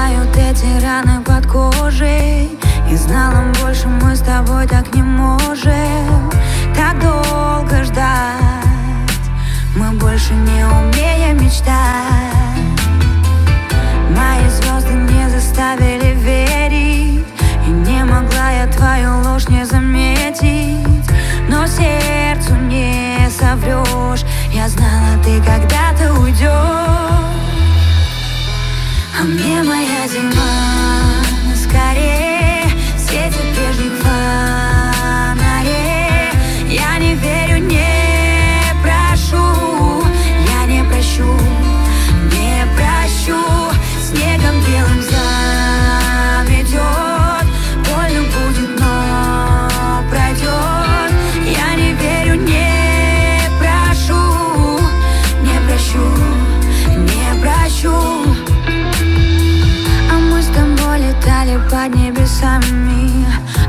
заживают эти раны под кожей. И знала, больше мы с тобой так не можем. Так долго ждать, мы больше не умеем мечтать. Мои звезды не заставили верить, и не могла я твою ложь не заметить. Но сердцу не соврешь, я знала, ты когда-то уйдешь. А мне моя зима скорее светит прежних фонарей. Я не верю, не прошу, я не прощу, не прощу. Снегом белым заметет, больно будет, но пройдет. Я не верю, не прошу, не прощу, не прощу. А мы с тобой летали под небесами.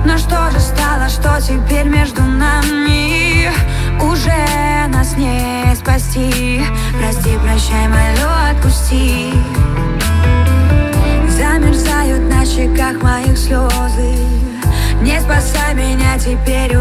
Но что же стало, что теперь между нами? Уже нас не спасти. Прости, прощай, молю, отпусти. Замерзают на щеках моих слезы. Не спасай меня теперь